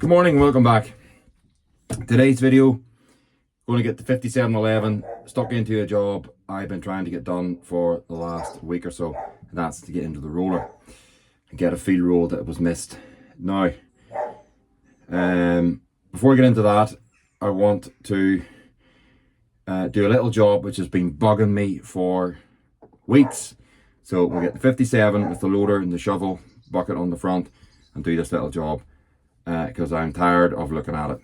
Good morning and welcome back. Today's video, going to get the 5711 stuck into a job I've been trying to get done for the last week or so, and that's to get into the roller and get a field roll that was missed. Now, before I get into that, I want to do a little job which has been bugging me for weeks. So we'll get the 57 with the loader and the shovel bucket on the front and do this little job because I'm tired of looking at it.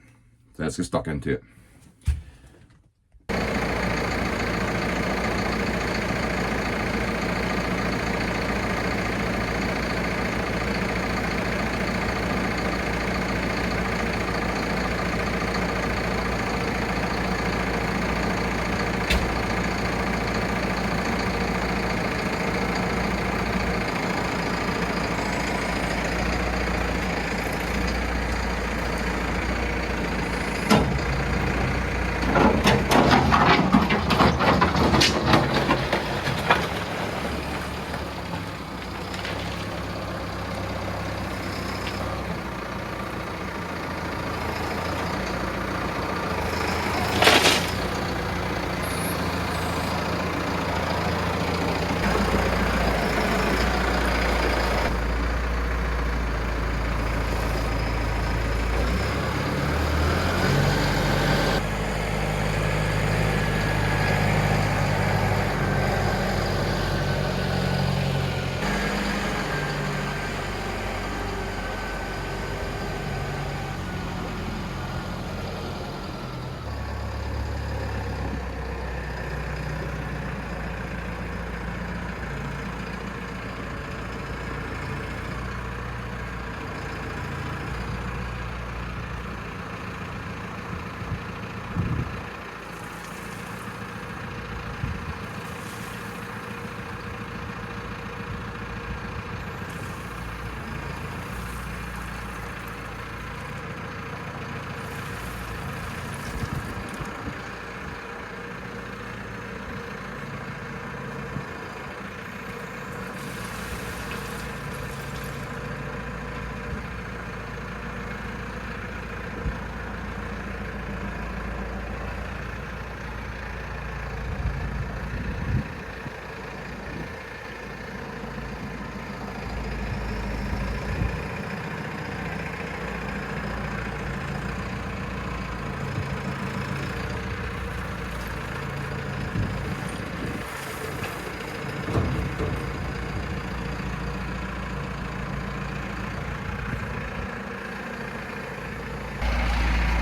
So let's get stuck into it.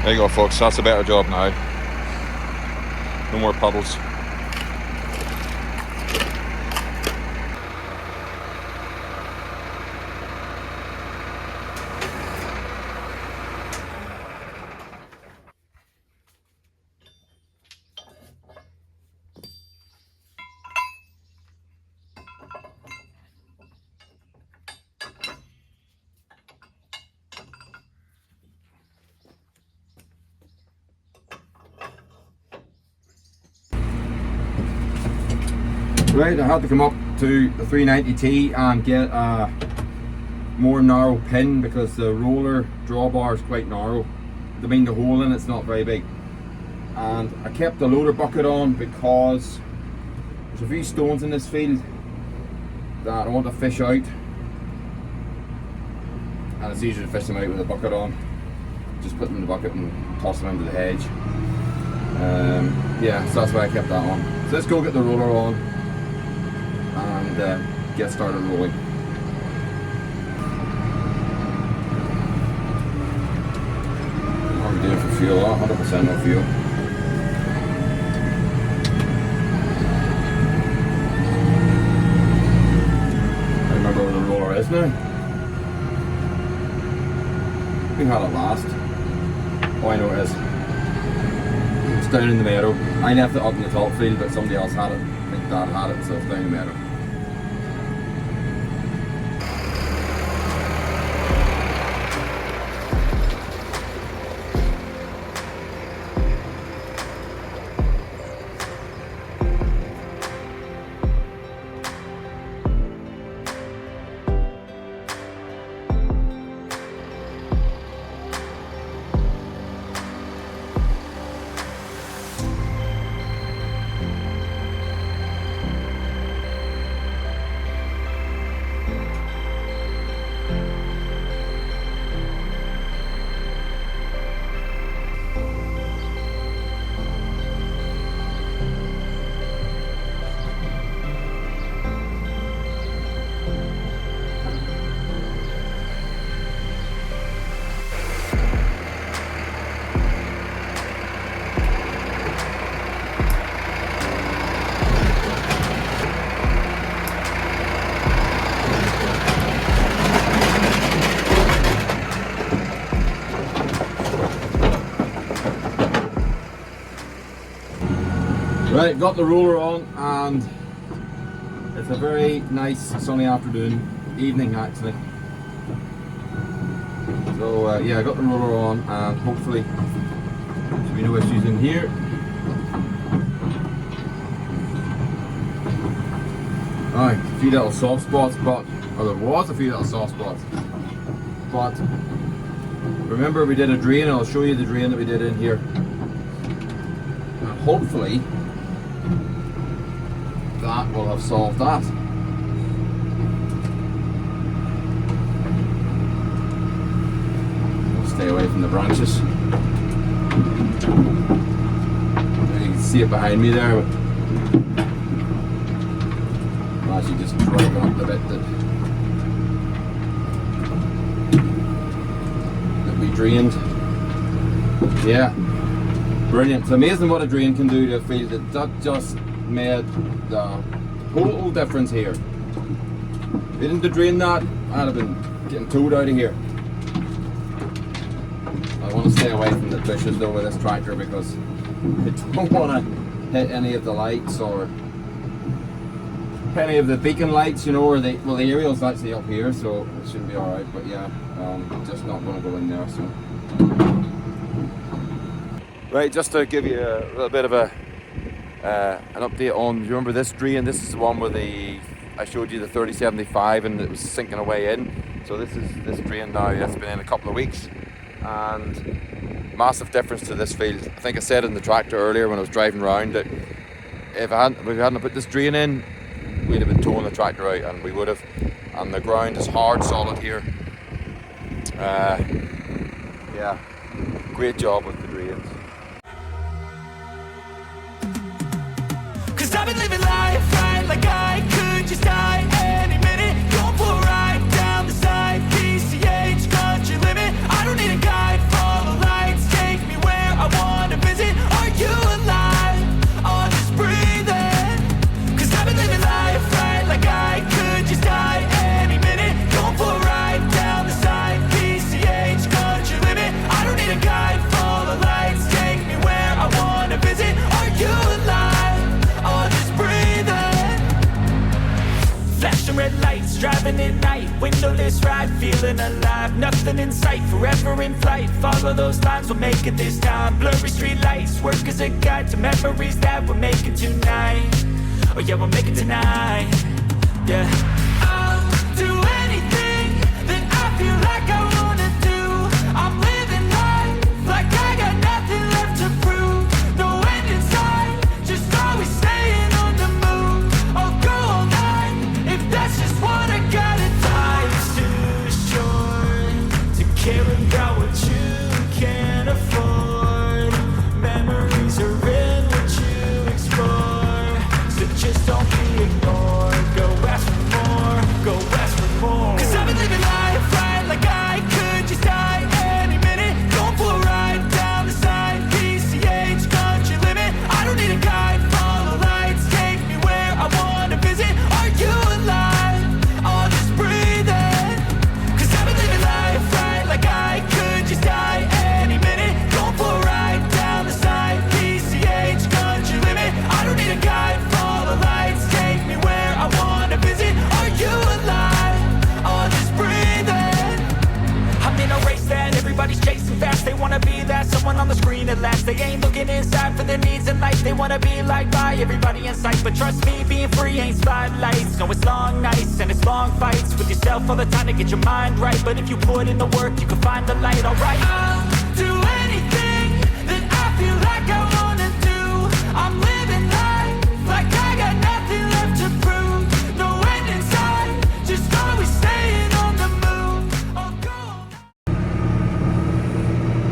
There you go, folks, that's a better job now. No more puddles. Right, I had to come up to the 390T and get a more narrow pin because the roller drawbar is quite narrow. I mean, the hole in it's not very big. And I kept the loader bucket on because there's a few stones in this field that I want to fish out, and it's easier to fish them out with the bucket on. Just put them in the bucket and toss them into the hedge. Yeah, so that's why I kept that on. So let's go get the roller on and get started rolling. What are we doing for fuel? 100% no fuel. I remember where the roller is now. We had it last. Oh, I know it is. It's down in the meadow. I left it up in the top field, but somebody else had it. I think Dad had it, so it's down in the meadow. Right, got the roller on, and it's a very nice sunny afternoon, evening actually. So yeah, I got the roller on, and hopefully there should be no issues in here. Right, a few little soft spots, but there was a few little soft spots. But remember, we did a drain. I'll show you the drain that we did in here, and hopefully that will have solved that. Stay away from the branches. You can see it behind me there, but I'll actually just drag up the bit that we drained. Yeah, brilliant. It's amazing what a drain can do to a field. That just made the total difference here. If we didn't drain that, I'd have been getting towed out of here. I want to stay away from the bushes though with this tractor, because I don't want to hit any of the lights or any of the beacon lights, you know, or the aerial's actually up here, so it should be alright. But yeah, just not going to go in there. So right, just to give you a little bit of an update on, you remember this drain? This is the one where I showed you the 3075 and it was sinking away in. So this is this drain now that's been in a couple of weeks, and massive difference to this field. I think I said in the tractor earlier when I was driving around that if we hadn't put this drain in, we'd have been towing the tractor out, and we would have. And the ground is hard, solid here. Yeah, great job with the drains. Cause I've been living life right like I could just die any minute. Going for a ride down the side, PCH country limit. I don't need a guide, follow lights, take me where I wanna visit. Are you alive? Or just breathing? Cause I've been living life right like I could just die any minute. Going for a ride down the side, PCH country limit. I don't need a guide, follow lights, take me where I wanna visit. Are you alive? Or just breathing? Flashing red lights, driving at night, windowless ride, feeling alive. Nothing in sight, forever in flight. Follow those lines, we'll make it this time. Blurry street lights, work as a guide to memories that we're making tonight. Oh yeah, we'll make it tonight. Yeah. I'll do anything that I feel like I wanna do. I'm living life like I got nothing left to prove. No end in sight, just always staying on the move. I'll go all night if that's just what I gotta do. Life's too short to care about what you can't afford. Memories are in what you explore, so just don't be ignored. Go ask for more, go ask for more. Cause I've been living life right like I could just die any minute. Going for a ride down the side, PCH country limit. I don't need a guide, follow lights, take me where I wanna visit. Are you alive? Or just breathing? Cause I've been living life right like I could just die any minute. Going for a ride down the side, PCH country limit. I don't need a guide, follow lights, take me where I wanna visit. Are you alive? Or just breathing? I'm in a race that everybody's chasing fast. They wanna be that someone on the screen at last. They ain't looking inside for their needs in life. They wanna be liked by everybody in sight. But trust me, being free ain't spotlights. No, it's long nights and it's long fights with yourself all the time to get your mind right. But if you put in the work, you can find the light, alright? I'll do anything that I feel like I wanna do. I'm living life like I got nothing left to prove. No end in sight, just always staying on the move. I'll go.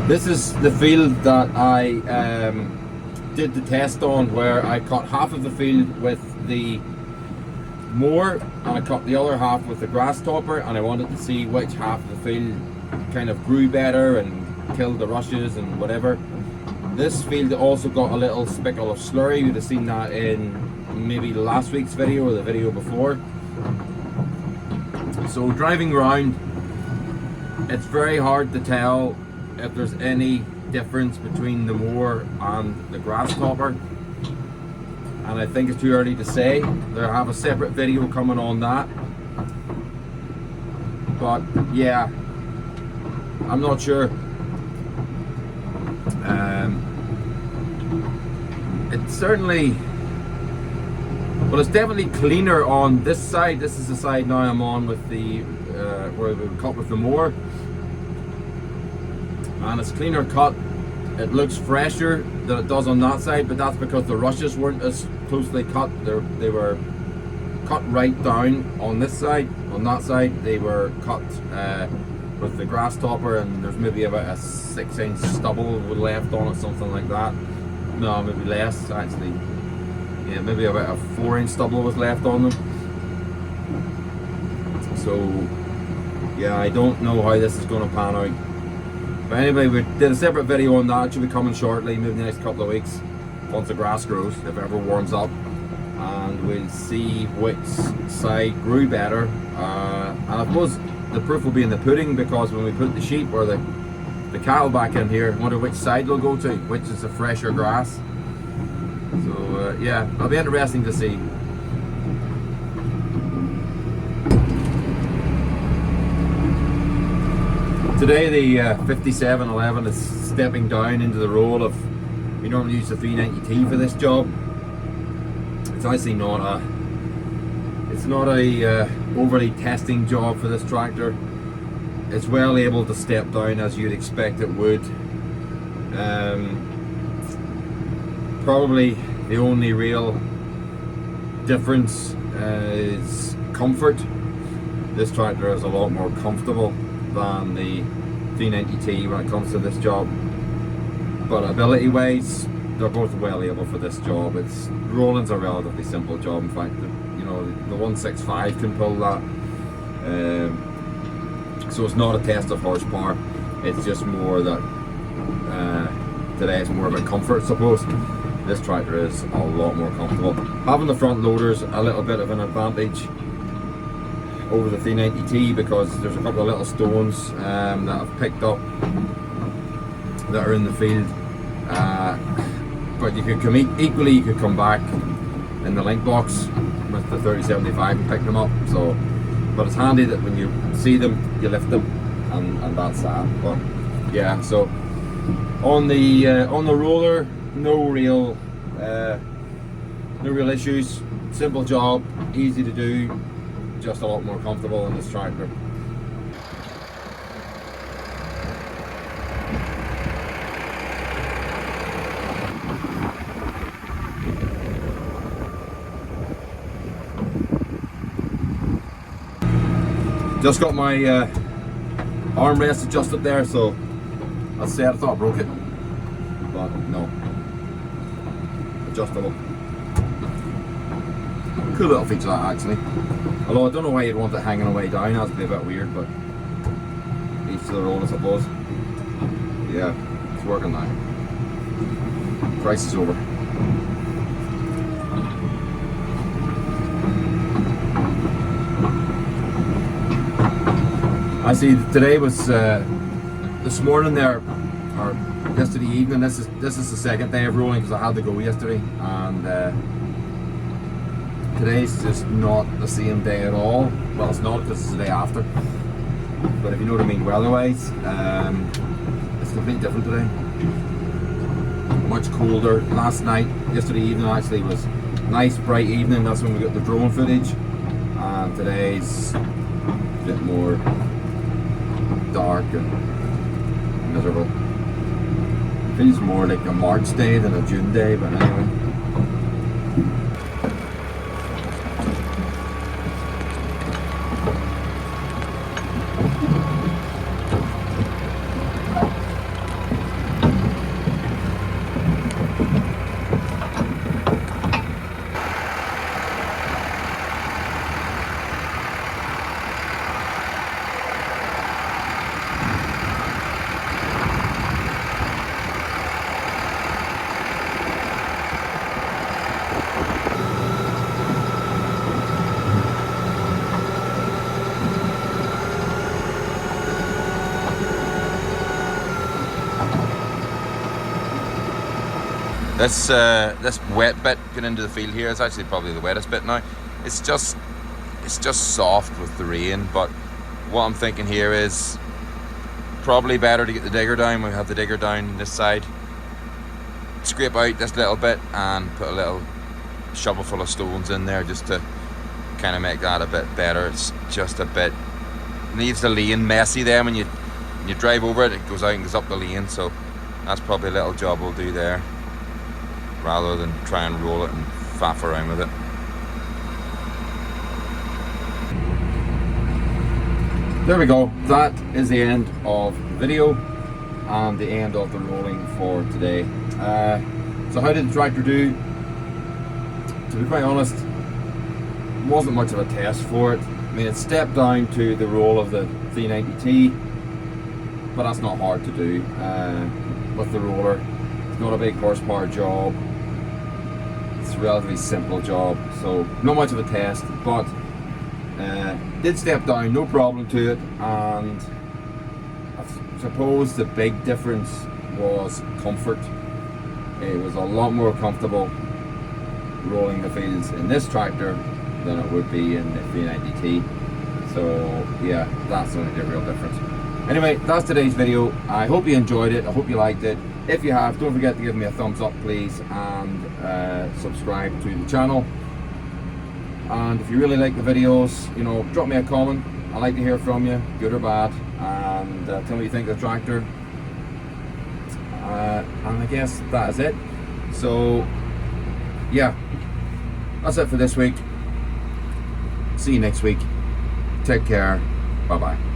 This is the field that I did the test on, where I cut half of the field with the mower and I cut the other half with the grass topper, and I wanted to see which half of the field kind of grew better and killed the rushes and whatever. This field also got a little speckle of slurry. You'd have seen that in maybe last week's video or the video before. So driving around, it's very hard to tell if there's any difference between the mower and the grass topper. and I think it's too early to say. They'll have a separate video coming on that. But yeah, I'm not sure. It's certainly, well, it's definitely cleaner on this side. This is the side now I'm on with the where we cut with the mower, and it's cleaner cut. It looks fresher than it does on that side, but that's because the rushes weren't as closely cut. They were cut right down on this side. On that side, they were cut with the grass topper, and there's maybe about a 6-inch stubble left on it, something like that. No, maybe less actually. Yeah, maybe about a 4-inch stubble was left on them. So yeah, I don't know how this is going to pan out. But anyway, we did a separate video on that. It should be coming shortly, maybe the next couple of weeks, once the grass grows, if it ever warms up. And we'll see which side grew better. And I suppose the proof will be in the pudding, because when we put the sheep or the cattle back in here, I wonder which side they'll go to, which is the fresher grass. So yeah, it'll be interesting to see. Today the 5711 is stepping down into the role of, we normally use the 390T for this job. It's actually not a overly testing job for this tractor. It's well able to step down as you'd expect it would. Probably the only real difference is comfort. This tractor is a lot more comfortable than the 390T when it comes to this job. But ability wise, they're both well able for this job. Rolling's a relatively simple job. In fact, the 165 can pull that. So it's not a test of horsepower. It's just more that today it's more about comfort, I suppose. This tractor is a lot more comfortable. Having the front loaders a little bit of an advantage over the 390T, because there's a couple of little stones that I've picked up that are in the field. But you could come equally, you could come back in the link box with the 3075 and pick them up. So, but it's handy that when you see them, you lift them, and that's that. But yeah, so on the roller, no real issues. Simple job, easy to do, just a lot more comfortable in this tractor. Just got my armrest adjusted there, so I thought I broke it, but no, adjustable. Cool little feature that actually. Although I don't know why you'd want it hanging away down, that'd be a bit weird, but each to their own, I suppose. Yeah, it's working now. Price is over. I see today was this morning there, or yesterday evening. This is the second day of rolling because I had to go yesterday, and today's just not the same day at all. Well, it's not because it's the day after, but if you know what I mean weather-wise, it's completely different today. Much colder. Last night, yesterday evening actually was nice bright evening. That's when we got the drone footage, and today's a bit more dark and miserable. Feels more like a March day than a June day, but anyway. This wet bit getting into the field here is actually probably the wettest bit now. It's just soft with the rain, but what I'm thinking here is probably better to get the digger down. We have the digger down this side, scrape out this little bit and put a little shovel full of stones in there just to kind of make that a bit better. It's just a bit, leaves the lane messy then when you drive over it, it goes out and goes up the lane, so that's probably a little job we'll do there rather than try and roll it and faff around with it. There we go, that is the end of the video and the end of the rolling for today. So how did the tractor do? To be quite honest, wasn't much of a test for it. I mean, it stepped down to the roll of the 390T, but that's not hard to do with the roller. It's not a big horsepower job. It's a relatively simple job, so not much of a test, but did step down, no problem to it, and I suppose the big difference was comfort. It was a lot more comfortable rolling the fields in this tractor than it would be in the 390T. So yeah, that's only the real difference. Anyway, that's today's video. I hope you enjoyed it. I hope you liked it. If you have, don't forget to give me a thumbs up, please, and subscribe to the channel. And if you really like the videos, you know, drop me a comment. I like to hear from you, good or bad, and tell me what you think of the tractor. And I guess that is it. So yeah, that's it for this week. See you next week. Take care. Bye bye.